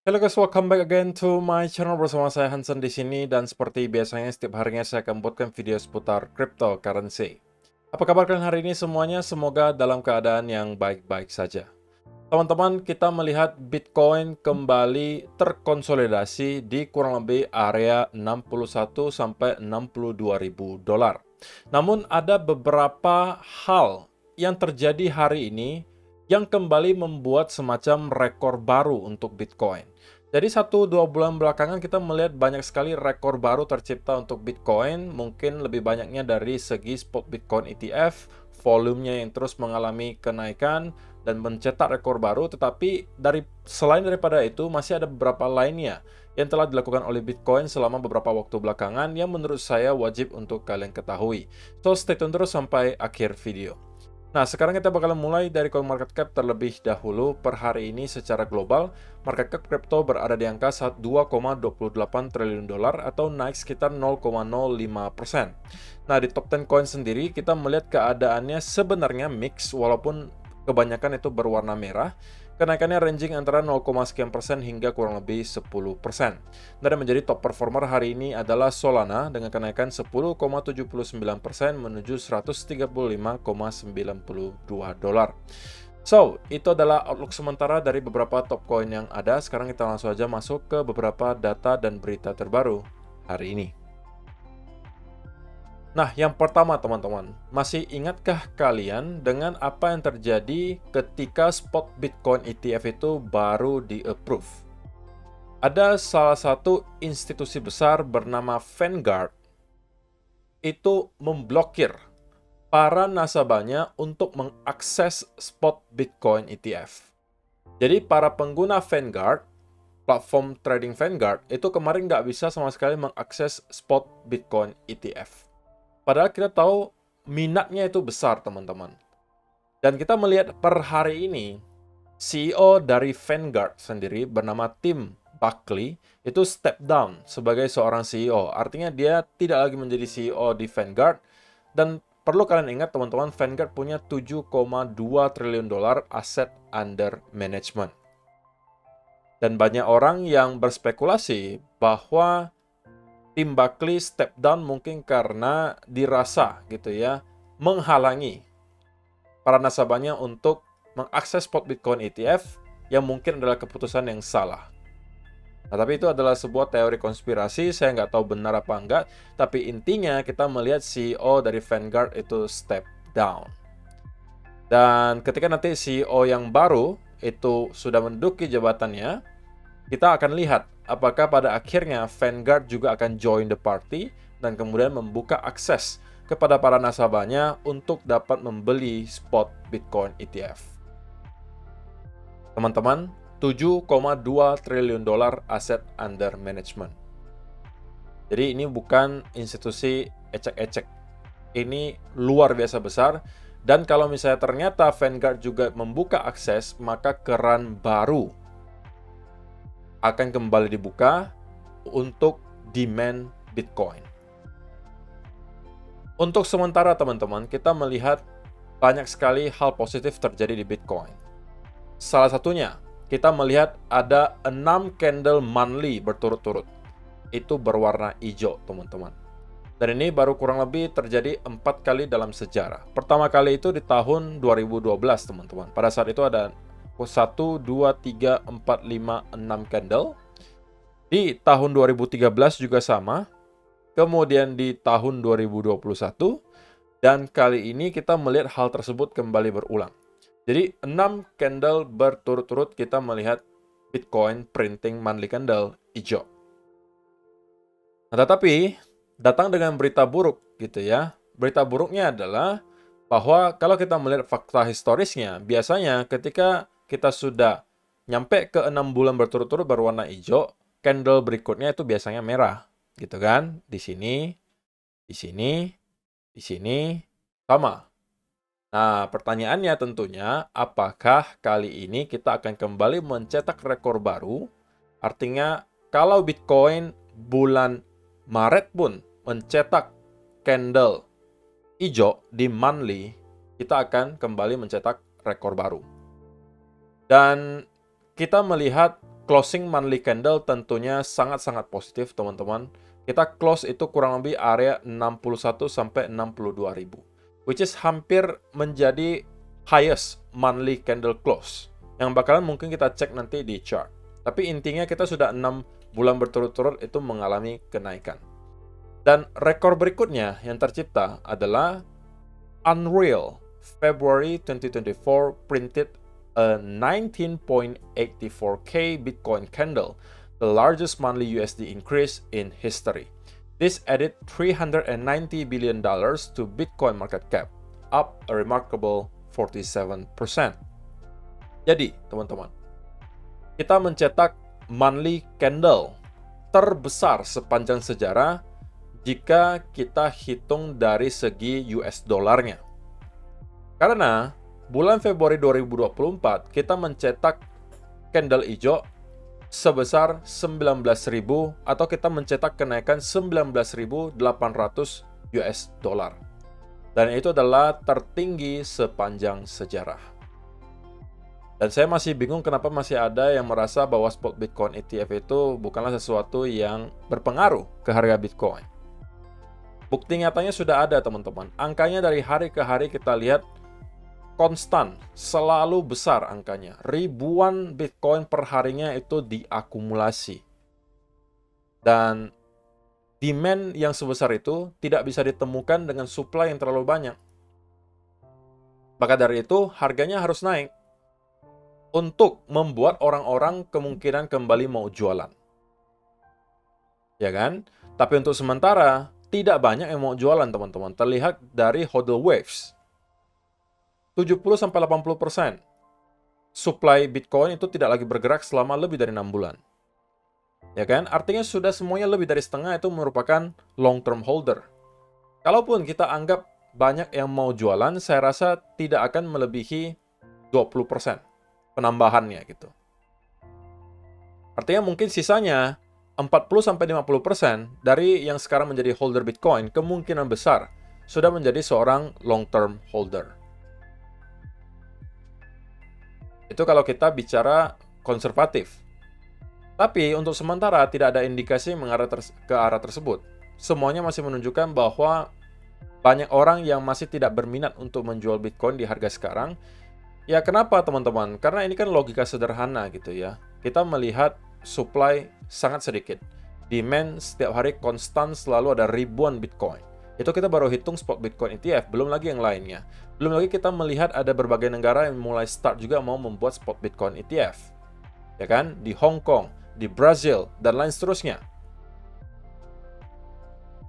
Hello guys, welcome back again to my channel bersama saya Hansen di sini dan seperti biasanya setiap harinya saya akan buatkan video seputar cryptocurrency. Apa kabar kalian hari ini semuanya? Semoga dalam keadaan yang baik-baik saja. Teman-teman, kita melihat Bitcoin kembali terkonsolidasi di kurang lebih area 61 sampai 62 ribu dolar. Namun ada beberapa hal yang terjadi hari ini yang kembali membuat semacam rekor baru untuk Bitcoin. Jadi 1-2 bulan belakangan kita melihat banyak sekali rekor baru tercipta untuk Bitcoin, mungkin lebih banyaknya dari segi spot Bitcoin ETF, volumenya yang terus mengalami kenaikan dan mencetak rekor baru, tetapi selain daripada itu masih ada beberapa lainnya yang telah dilakukan oleh Bitcoin selama beberapa waktu belakangan yang menurut saya wajib untuk kalian ketahui. So stay tune terus sampai akhir video. Nah, sekarang kita bakalan mulai dari CoinMarketCap terlebih dahulu. Per hari ini secara global, market cap kripto berada di angka 2,28 triliun dolar atau naik sekitar 0,05%. Nah, di top 10 coin sendiri kita melihat keadaannya sebenarnya mix walaupun kebanyakan itu berwarna merah. Kenaikannya ranging antara 0, sekian persen hingga kurang lebih 10%. Dan menjadi top performer hari ini adalah Solana dengan kenaikan 10,79% menuju 135,92 dolar. So, itu adalah outlook sementara dari beberapa top coin yang ada. Sekarang kita langsung aja masuk ke beberapa data dan berita terbaru hari ini. Nah, yang pertama teman-teman, masih ingatkah kalian dengan apa yang terjadi ketika spot Bitcoin ETF itu baru di-approve? Ada salah satu institusi besar bernama Vanguard itu memblokir para nasabahnya untuk mengakses spot Bitcoin ETF. Jadi para pengguna Vanguard, platform trading Vanguard, itu kemarin nggak bisa sama sekali mengakses spot Bitcoin ETF. Padahal kita tahu minatnya itu besar, teman-teman. Dan kita melihat per hari ini, CEO dari Vanguard sendiri bernama Tim Buckley itu step down sebagai seorang CEO. Artinya dia tidak lagi menjadi CEO di Vanguard. Dan perlu kalian ingat, teman-teman, Vanguard punya 7,2 triliun dolar aset under management. Dan banyak orang yang berspekulasi bahwa Tim Buckley step down mungkin karena dirasa gitu ya menghalangi para nasabahnya untuk mengakses spot Bitcoin ETF yang mungkin adalah keputusan yang salah. Nah, tapi itu adalah sebuah teori konspirasi, saya nggak tahu benar apa enggak, tapi intinya kita melihat CEO dari Vanguard itu step down. Dan ketika nanti CEO yang baru itu sudah menduduki jabatannya, kita akan lihat apakah pada akhirnya Vanguard juga akan join the party dan kemudian membuka akses kepada para nasabahnya untuk dapat membeli spot Bitcoin ETF. Teman-teman, 7,2 triliun dolar aset under management. Jadi ini bukan institusi ecek-ecek. Ini luar biasa besar. Dan kalau misalnya ternyata Vanguard juga membuka akses, maka keran baru akan kembali dibuka untuk demand Bitcoin. Untuk sementara teman-teman, kita melihat banyak sekali hal positif terjadi di Bitcoin. Salah satunya, kita melihat ada 6 candle monthly berturut-turut. Itu berwarna hijau, teman-teman. Dan ini baru kurang lebih terjadi 4 kali dalam sejarah. Pertama kali itu di tahun 2012, teman-teman. Pada saat itu ada 1, 2, 3, 4, 5, 6 candle. Di tahun 2013 juga sama. Kemudian di tahun 2021. Dan kali ini kita melihat hal tersebut kembali berulang. Jadi 6 candle berturut-turut kita melihat Bitcoin printing monthly candle hijau. Nah, tetapi datang dengan berita buruk gitu ya. Berita buruknya adalah bahwa kalau kita melihat fakta historisnya, biasanya ketika kita sudah nyampe ke 6 bulan berturut-turut berwarna hijau, candle berikutnya itu biasanya merah, gitu kan? Di sini, di sini, di sini, sama. Nah, pertanyaannya tentunya, apakah kali ini kita akan kembali mencetak rekor baru? Artinya, kalau Bitcoin bulan Maret pun mencetak candle hijau di monthly, kita akan kembali mencetak rekor baru. Dan kita melihat closing monthly candle tentunya sangat-sangat positif, teman-teman. Kita close itu kurang lebih area 61 sampai 62.000, which is hampir menjadi highest monthly candle close yang bakalan mungkin kita cek nanti di chart. Tapi intinya kita sudah 6 bulan berturut-turut itu mengalami kenaikan. Dan rekor berikutnya yang tercipta adalah Unreal February 2024 printed a 19.84K Bitcoin candle, the largest monthly USD increase in history. This added $390 billion to Bitcoin market cap, up a remarkable 47%. Jadi, teman-teman, kita mencetak monthly candle terbesar sepanjang sejarah jika kita hitung dari segi US dollarnya. Karena bulan Februari 2024 kita mencetak candle hijau sebesar 19.000 atau kita mencetak kenaikan 19.800 US dollar. Dan itu adalah tertinggi sepanjang sejarah. Dan saya masih bingung kenapa masih ada yang merasa bahwa spot Bitcoin ETF itu bukanlah sesuatu yang berpengaruh ke harga Bitcoin. Bukti nyatanya sudah ada, teman-teman. Angkanya dari hari ke hari kita lihat konstan, selalu besar angkanya. Ribuan Bitcoin per harinya itu diakumulasi. Dan demand yang sebesar itu tidak bisa ditemukan dengan supply yang terlalu banyak. Maka dari itu, harganya harus naik untuk membuat orang-orang kemungkinan kembali mau jualan. Ya kan? Tapi untuk sementara, tidak banyak yang mau jualan, teman-teman. Terlihat dari hodl waves. 70-80% supply Bitcoin itu tidak lagi bergerak selama lebih dari 6 bulan. Ya kan? Artinya sudah semuanya lebih dari setengah itu merupakan long-term holder. Kalaupun kita anggap banyak yang mau jualan, saya rasa tidak akan melebihi 20% penambahannya gitu. Artinya mungkin sisanya 40-50% dari yang sekarang menjadi holder Bitcoin kemungkinan besar sudah menjadi seorang long-term holder. Itu kalau kita bicara konservatif. Tapi untuk sementara tidak ada indikasi mengarah ke arah tersebut. Semuanya masih menunjukkan bahwa banyak orang yang masih tidak berminat untuk menjual Bitcoin di harga sekarang. Ya kenapa, teman-teman? Karena ini kan logika sederhana gitu ya. Kita melihat supply sangat sedikit. Demand setiap hari konstan, selalu ada ribuan Bitcoin. Itu kita baru hitung spot Bitcoin ETF, belum lagi yang lainnya. Belum lagi kita melihat ada berbagai negara yang mulai start juga mau membuat spot Bitcoin ETF. Ya kan? Di Hong Kong, di Brazil, dan lain seterusnya.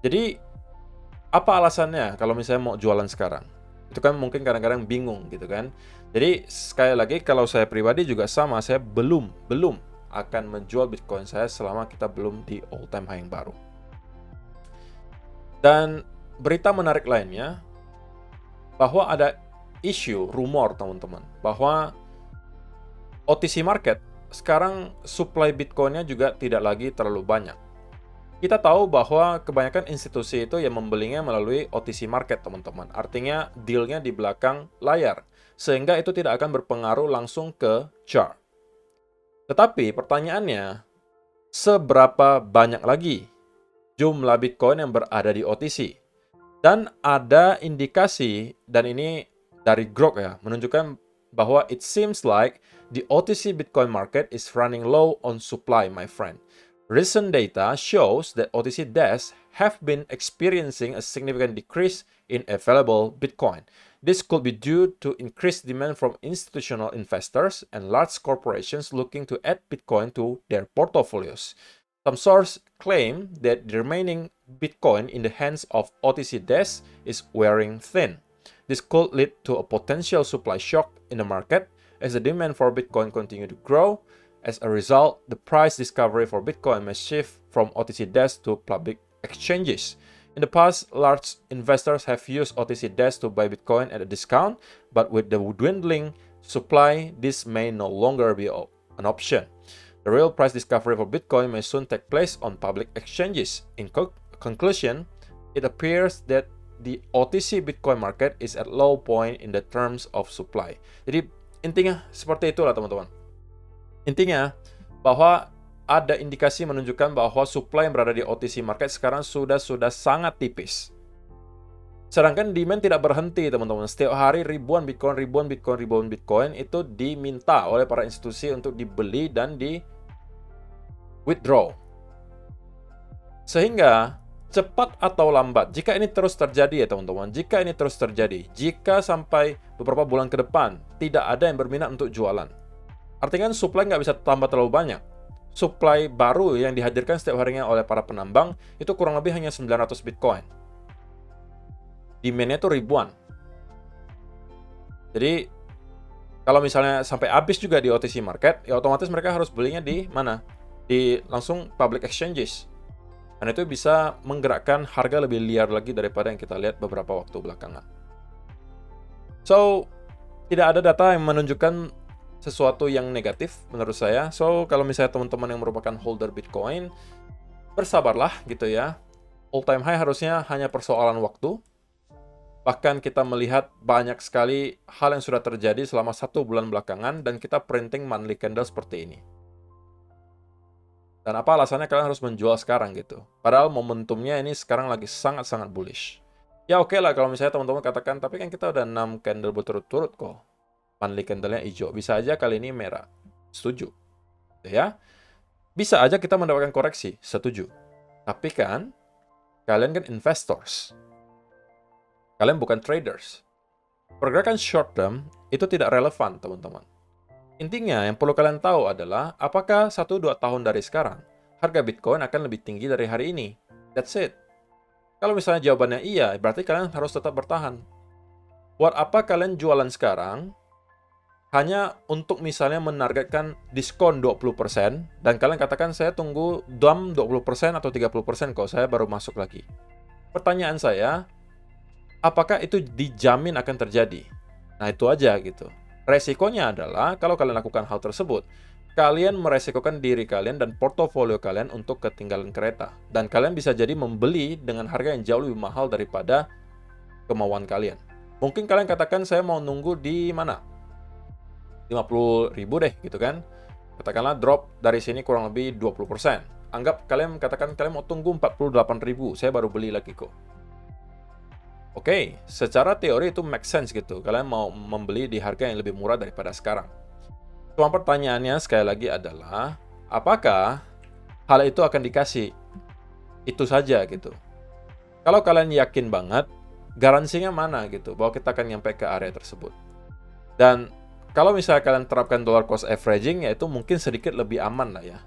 Jadi, apa alasannya kalau misalnya mau jualan sekarang? Itu kan mungkin kadang-kadang bingung gitu kan. Jadi, sekali lagi kalau saya pribadi juga sama, saya belum akan menjual Bitcoin saya selama kita belum di all time high yang baru. Dan berita menarik lainnya, bahwa ada isu, rumor teman-teman, bahwa OTC market sekarang supply Bitcoin-nya juga tidak lagi terlalu banyak. Kita tahu bahwa kebanyakan institusi itu yang membelinya melalui OTC market, teman-teman. Artinya deal-nya di belakang layar, sehingga itu tidak akan berpengaruh langsung ke chart. Tetapi pertanyaannya, seberapa banyak lagi jumlah Bitcoin yang berada di OTC? Dan ada indikasi, dan ini dari Grok ya, menunjukkan bahwa it seems like the OTC Bitcoin market is running low on supply, my friend. Recent data shows that OTC desks have been experiencing a significant decrease in available Bitcoin. This could be due to increased demand from institutional investors and large corporations looking to add Bitcoin to their portfolios. Some sources claim that the remaining Bitcoin in the hands of OTC desks is wearing thin. This could lead to a potential supply shock in the market as the demand for Bitcoin continue to grow. As a result, the price discovery for Bitcoin may shift from OTC desks to public exchanges. In the past, large investors have used OTC desks to buy Bitcoin at a discount, but with the dwindling supply, this may no longer be an option. The real price discovery for Bitcoin may soon take place on public exchanges. In conclusion, it appears that the OTC Bitcoin market is at low point in the terms of supply. Jadi intinya seperti itulah teman-teman. Intinya bahwa ada indikasi menunjukkan bahwa supply yang berada di OTC market sekarang sudah sangat tipis. Sedangkan demand tidak berhenti, teman-teman. Setiap hari ribuan Bitcoin itu diminta oleh para institusi untuk dibeli dan di withdraw. Sehingga cepat atau lambat, jika ini terus terjadi ya teman-teman, jika sampai beberapa bulan ke depan tidak ada yang berminat untuk jualan, artinya supply nggak bisa tambah terlalu banyak. Supply baru yang dihadirkan setiap harinya oleh para penambang itu kurang lebih hanya 900 Bitcoin. Demand-nya itu ribuan. Jadi, kalau misalnya sampai habis juga di OTC market, ya otomatis mereka harus belinya di mana? Di langsung public exchanges. Dan itu bisa menggerakkan harga lebih liar lagi daripada yang kita lihat beberapa waktu belakangan. So, tidak ada data yang menunjukkan sesuatu yang negatif menurut saya. So, kalau misalnya teman-teman yang merupakan holder Bitcoin, bersabarlah gitu ya. All time high harusnya hanya persoalan waktu. Bahkan kita melihat banyak sekali hal yang sudah terjadi selama 1 bulan belakangan dan kita printing monthly candle seperti ini. Dan apa alasannya kalian harus menjual sekarang gitu? Padahal momentumnya ini sekarang lagi sangat-sangat bullish. Ya oke lah kalau misalnya teman-teman katakan, tapi kan kita udah 6 candle berturut-turut kok. Monthly candle-nya hijau. Bisa aja kali ini merah. Setuju. Ya. Bisa aja kita mendapatkan koreksi. Setuju. Tapi kan, kalian kan investors. Kalian bukan traders. Pergerakan short term itu tidak relevan, teman-teman. Intinya, yang perlu kalian tahu adalah, apakah 1-2 tahun dari sekarang, harga Bitcoin akan lebih tinggi dari hari ini? That's it. Kalau misalnya jawabannya iya, berarti kalian harus tetap bertahan. Buat apa kalian jualan sekarang, hanya untuk misalnya menargetkan diskon 20%, dan kalian katakan saya tunggu dump 20% atau 30% kok, saya baru masuk lagi. Pertanyaan saya, apakah itu dijamin akan terjadi? Nah, itu aja gitu. Resikonya adalah, kalau kalian lakukan hal tersebut, kalian meresikokan diri kalian dan portofolio kalian untuk ketinggalan kereta. Dan kalian bisa jadi membeli dengan harga yang jauh lebih mahal daripada kemauan kalian. Mungkin kalian katakan, saya mau nunggu di mana? 50.000 deh, gitu kan. Katakanlah drop dari sini kurang lebih 20%. Anggap kalian katakan kalian mau tunggu 48.000, saya baru beli lagi kok. Oke, secara teori itu make sense gitu. Kalian mau membeli di harga yang lebih murah daripada sekarang. Cuma pertanyaannya sekali lagi adalah, apakah hal itu akan dikasih? Itu saja gitu. Kalau kalian yakin banget, garansinya mana gitu, bahwa kita akan nyampe ke area tersebut. Dan kalau misalnya kalian terapkan dollar cost averaging, ya itu mungkin sedikit lebih aman lah ya.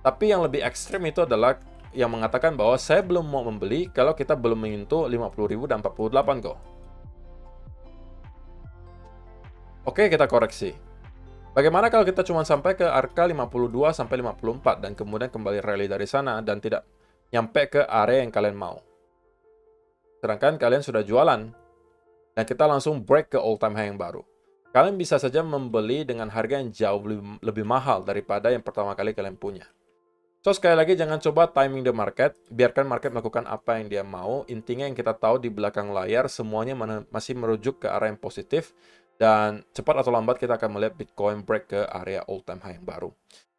Tapi yang lebih ekstrim itu adalah yang mengatakan bahwa saya belum mau membeli kalau kita belum menyentuh 50.000 dan 48 kok. Oke, kita koreksi. Bagaimana kalau kita cuma sampai ke angka 52 sampai 54 dan kemudian kembali rally dari sana dan tidak nyampe ke area yang kalian mau? Sedangkan kalian sudah jualan dan kita langsung break ke all time high yang baru. Kalian bisa saja membeli dengan harga yang jauh lebih mahal daripada yang pertama kali kalian punya. So, sekali lagi jangan coba timing the market, biarkan market melakukan apa yang dia mau. Intinya yang kita tahu di belakang layar semuanya masih merujuk ke arah yang positif dan cepat atau lambat kita akan melihat Bitcoin break ke area all time high yang baru.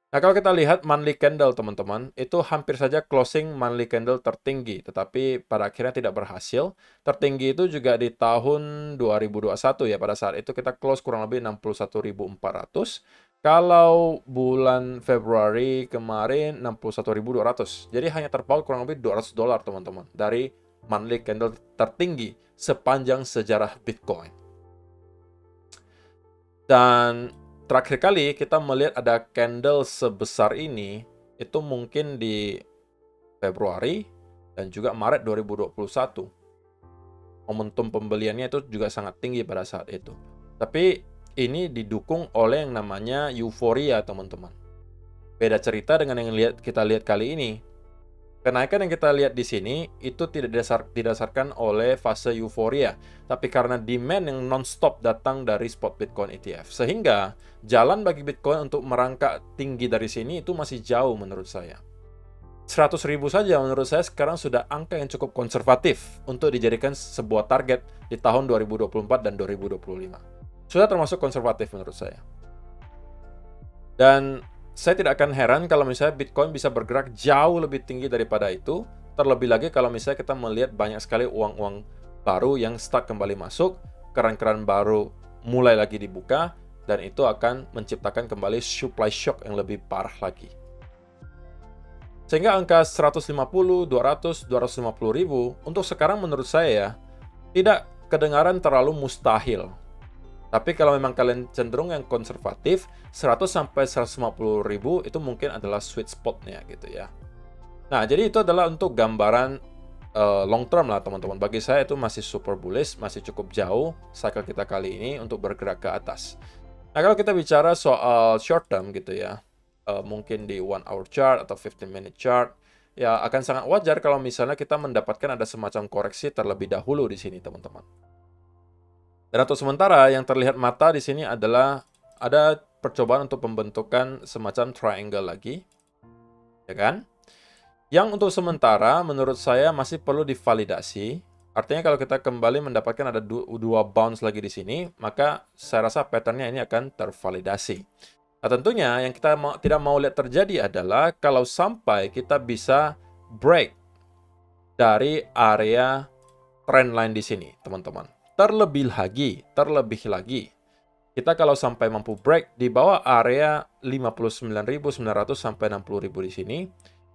Nah, kalau kita lihat monthly candle teman-teman, itu hampir saja closing monthly candle tertinggi, tetapi pada akhirnya tidak berhasil. Tertinggi itu juga di tahun 2021 ya, pada saat itu kita close kurang lebih 61.400. Kalau bulan Februari kemarin 61.200. Jadi hanya terpaut kurang lebih $200 teman-teman dari monthly candle tertinggi sepanjang sejarah Bitcoin. Dan terakhir kali kita melihat ada candle sebesar ini itu mungkin di Februari dan juga Maret 2021. Momentum pembeliannya itu juga sangat tinggi pada saat itu. Tapi ini didukung oleh yang namanya euforia, teman-teman. Beda cerita dengan yang kita lihat kali ini. Kenaikan yang kita lihat di sini itu tidak didasarkan oleh fase euforia, tapi karena demand yang non-stop datang dari spot Bitcoin ETF. Sehingga jalan bagi Bitcoin untuk merangkak tinggi dari sini itu masih jauh menurut saya. 100.000 saja menurut saya sekarang sudah angka yang cukup konservatif untuk dijadikan sebuah target di tahun 2024 dan 2025. Sudah termasuk konservatif menurut saya. Dan saya tidak akan heran kalau misalnya Bitcoin bisa bergerak jauh lebih tinggi daripada itu, terlebih lagi kalau misalnya kita melihat banyak sekali uang-uang baru yang start kembali masuk, keran-keran baru mulai lagi dibuka, dan itu akan menciptakan kembali supply shock yang lebih parah lagi. Sehingga angka 150, 200, 250 ribu untuk sekarang menurut saya tidak kedengaran terlalu mustahil. Tapi kalau memang kalian cenderung yang konservatif, 100 sampai 150 ribu itu mungkin adalah sweet spotnya gitu ya. Nah, jadi itu adalah untuk gambaran long term lah teman-teman. Bagi saya itu masih super bullish, masih cukup jauh cycle kita kali ini untuk bergerak ke atas. Nah, kalau kita bicara soal short term gitu ya, mungkin di 1 hour chart atau 15 minute chart, ya akan sangat wajar kalau misalnya kita mendapatkan ada semacam koreksi terlebih dahulu di sini teman-teman. Dan untuk sementara yang terlihat mata di sini adalah ada percobaan untuk pembentukan semacam triangle lagi, ya kan? Yang untuk sementara menurut saya masih perlu divalidasi. Artinya kalau kita kembali mendapatkan ada dua bounce lagi di sini, maka saya rasa patternnya ini akan tervalidasi. Nah tentunya yang kita tidak mau lihat terjadi adalah kalau sampai kita bisa break dari area trendline di sini, teman-teman. Terlebih lagi, kita kalau sampai mampu break di bawah area 59.900 sampai 60.000 di sini,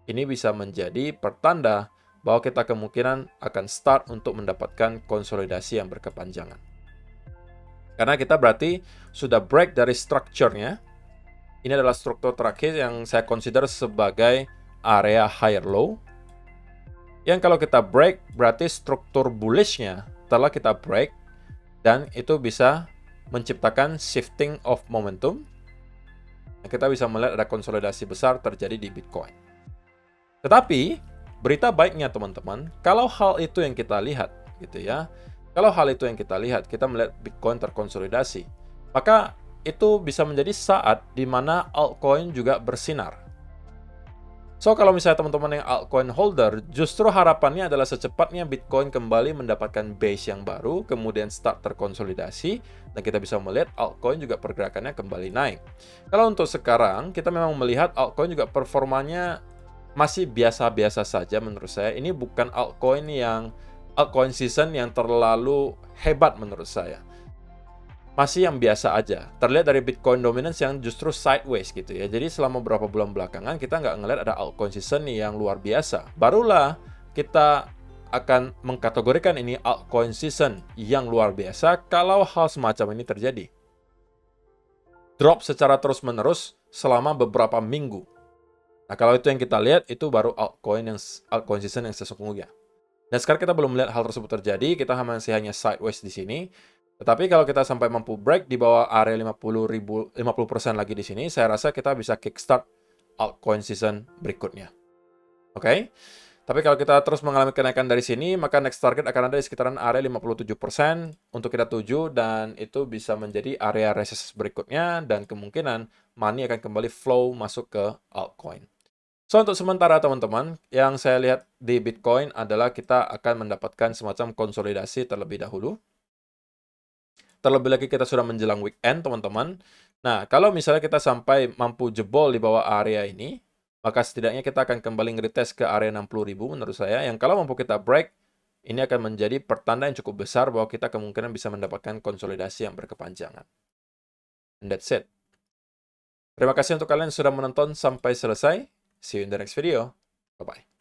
ini bisa menjadi pertanda bahwa kita kemungkinan akan start untuk mendapatkan konsolidasi yang berkepanjangan. Karena kita berarti sudah break dari structure-nya. Ini adalah struktur terakhir yang saya consider sebagai area higher low. Yang kalau kita break, berarti struktur bullish-nya telah kita break, dan itu bisa menciptakan shifting of momentum. Kita bisa melihat ada konsolidasi besar terjadi di Bitcoin. Tetapi, berita baiknya teman-teman, kalau hal itu yang kita lihat, gitu ya, kalau hal itu yang kita lihat, kita melihat Bitcoin terkonsolidasi, maka itu bisa menjadi saat di mana altcoin juga bersinar. So, kalau misalnya teman-teman yang altcoin holder, justru harapannya adalah secepatnya Bitcoin kembali mendapatkan base yang baru, kemudian start terkonsolidasi, dan kita bisa melihat altcoin juga pergerakannya kembali naik. Kalau untuk sekarang, kita memang melihat altcoin juga performanya masih biasa-biasa saja menurut saya. Ini bukan altcoin season yang terlalu hebat menurut saya. Masih yang biasa aja. Terlihat dari Bitcoin dominance yang justru sideways gitu ya. Jadi selama beberapa bulan belakangan kita nggak ngelihat ada altcoin season yang luar biasa. Barulah kita akan mengkategorikan ini altcoin season yang luar biasa kalau hal semacam ini terjadi. Drop secara terus-menerus selama beberapa minggu. Nah, kalau itu yang kita lihat, itu baru altcoin season yang sesungguhnya. Dan sekarang kita belum melihat hal tersebut terjadi, kita masih hanya sideways di sini. Tetapi kalau kita sampai mampu break di bawah area 50% lagi di sini, saya rasa kita bisa kickstart altcoin season berikutnya. Oke? Tapi kalau kita terus mengalami kenaikan dari sini, maka next target akan ada di sekitaran area 57% untuk kita tuju, dan itu bisa menjadi area resistance berikutnya, dan kemungkinan money akan kembali flow masuk ke altcoin. So, untuk sementara teman-teman, yang saya lihat di Bitcoin adalah kita akan mendapatkan semacam konsolidasi terlebih dahulu. Terlebih lagi kita sudah menjelang weekend, teman-teman. Nah, kalau misalnya kita sampai mampu jebol di bawah area ini, maka setidaknya kita akan kembali nge-retest ke area 60.000 menurut saya. Yang kalau mampu kita break, ini akan menjadi pertanda yang cukup besar bahwa kita kemungkinan bisa mendapatkan konsolidasi yang berkepanjangan. And that's it. Terima kasih untuk kalian yang sudah menonton sampai selesai. See you in the next video. Bye-bye.